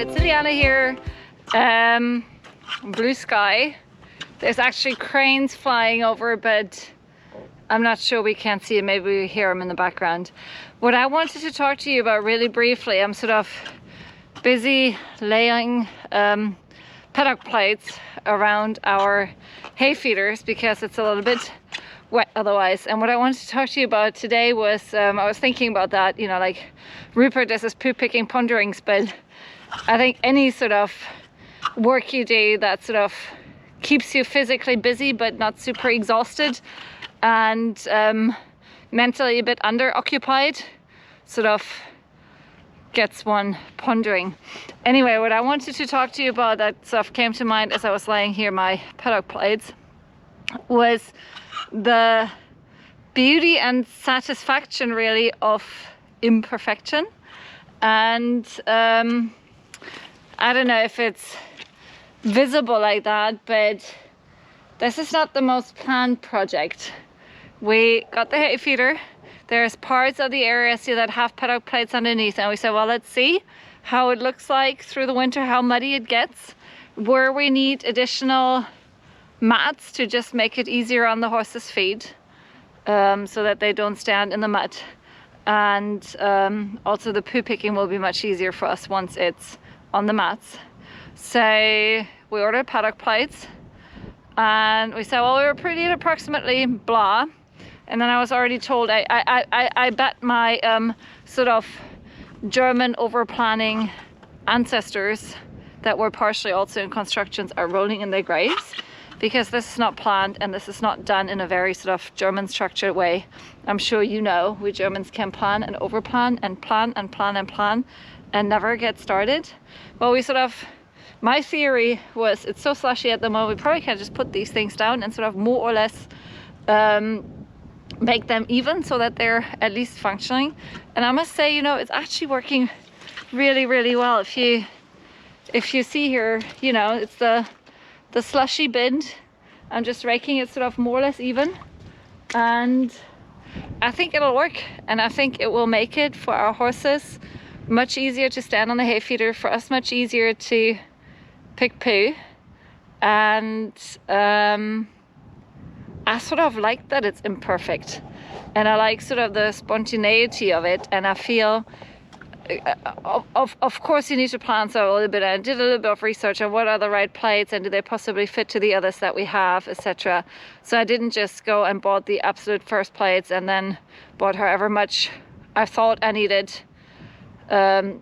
it's Ileana here. Blue sky. There's actually cranes flying over, but I'm not sure we can't see it. Maybe we hear them in the background. What I wanted to talk to you about really briefly, I'm sort of busy laying paddock plates around our hay feeders because it's a little bit wet otherwise. And what I wanted to talk to you about today was, I was thinking about that, you know, like Rupert does his poo picking ponderings, but I think any sort of work you do that sort of keeps you physically busy but not super exhausted and mentally a bit under occupied sort of gets one pondering. Anyway, what I wanted to talk to you about that sort of came to mind as I was laying here my paddock plates was the beauty and satisfaction really of imperfection. And I don't know if it's visible like that, but this is not the most planned project. We got the hay feeder. There's parts of the area see that have paddock plates underneath, and we said, well, let's see how it looks like through the winter, how muddy it gets, where we need additional mats to just make it easier on the horses' feet, so that they don't stand in the mud. And also the poo picking will be much easier for us once it's on the mats. So we ordered paddock plates and we said, well, we were pretty at approximately blah. And then I was already told, I bet my sort of German over planning ancestors that were partially also in constructions are rolling in their graves, because this is not planned and this is not done in a very sort of German structured way. I'm sure you know, we Germans can plan and overplan and plan and plan and plan and never get started. Well, we sort of, my theory was it's so slushy at the moment, we probably can just put these things down and sort of more or less make them even so that they're at least functioning. And I must say, you know, it's actually working really, really well. If you see here, you know, it's the slushy bend. I'm just raking it sort of more or less even, and I think it'll work, and I think it will make it for our horses much easier to stand on the hay feeder, for us much easier to pick poo. And I sort of like that it's imperfect, and I like sort of the spontaneity of it, and I feel of course you need to plan so a little bit. I did a little bit of research on what are the right plates and do they possibly fit to the others that we have, etc. So I didn't just go and bought the absolute first plates and then bought however much I thought I needed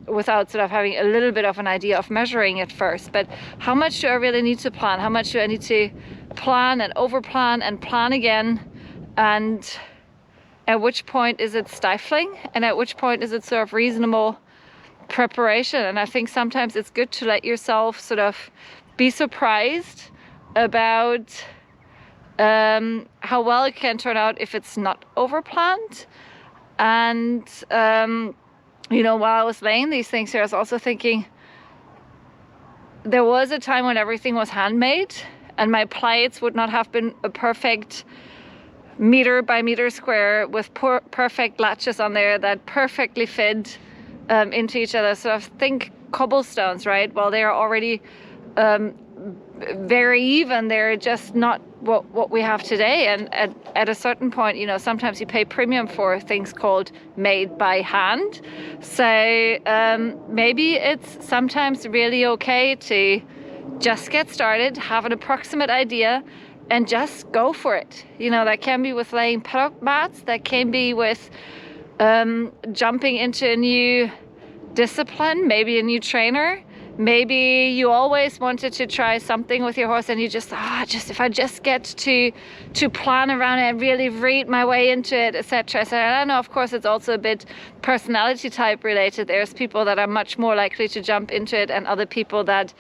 without sort of having a little bit of an idea of measuring it first. But how much do I really need to plan? How much do I need to plan and overplan and plan again? And at which point is it stifling, and at which point is it sort of reasonable preparation? And I think sometimes it's good to let yourself sort of be surprised about how well it can turn out if it's not overplanned. And you know, while I was laying these things here, I was also thinking there was a time when everything was handmade and my plates would not have been a perfect meter by meter square with perfect latches on there that perfectly fit into each other. So I think cobblestones, right? Well, they are already very even. They're just not what we have today. And at a certain point, you know, sometimes you pay premium for things called made by hand. So maybe it's sometimes really okay to just get started, have an approximate idea, and just go for it. You know, that can be with laying paddock mats, that can be with jumping into a new discipline, maybe a new trainer. Maybe you always wanted to try something with your horse and you just if I just get to plan around it and really read my way into it, etc. So I know, of course, it's also a bit personality type related. There's people that are much more likely to jump into it, and other people that,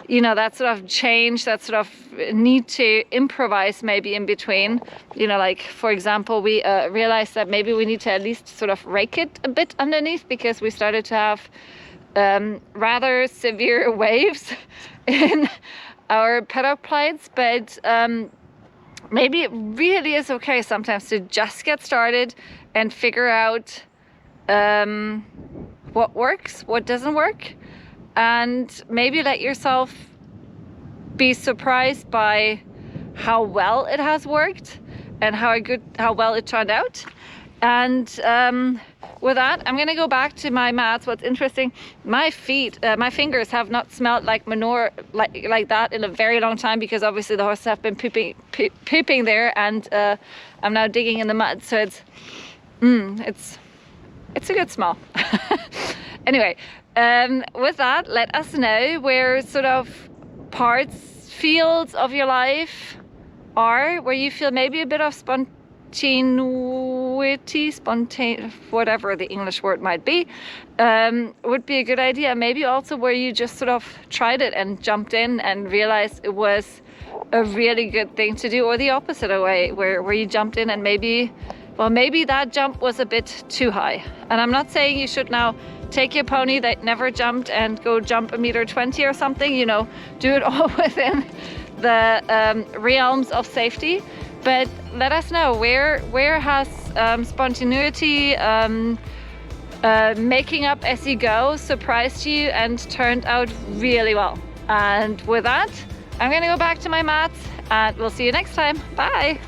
you know, that sort of change, that sort of need to improvise maybe in between. You know, like for example, we realized that maybe we need to at least sort of rake it a bit underneath, because we started to have rather severe waves in our paddock plates. But maybe it really is okay sometimes to just get started and figure out what works, what doesn't work, and maybe let yourself be surprised by how well it has worked and how well it turned out. And with that, I'm gonna go back to my mats. What's interesting, my fingers have not smelled like manure like that in a very long time, because obviously the horses have been pooping there, and I'm now digging in the mud. So it's a good smell. Anyway, with that, let us know where sort of fields of your life are where you feel maybe a bit of whatever the English word might be, would be a good idea. Maybe also where you just sort of tried it and jumped in and realized it was a really good thing to do, or the opposite way, where you jumped in and maybe that jump was a bit too high. And I'm not saying you should now take your pony that never jumped and go jump 1.20 m or something, you know, do it all within the realms of safety. But let us know, where has spontaneity, making up as you go, surprised you and turned out really well. And with that, I'm gonna go back to my mats, and we'll see you next time. Bye.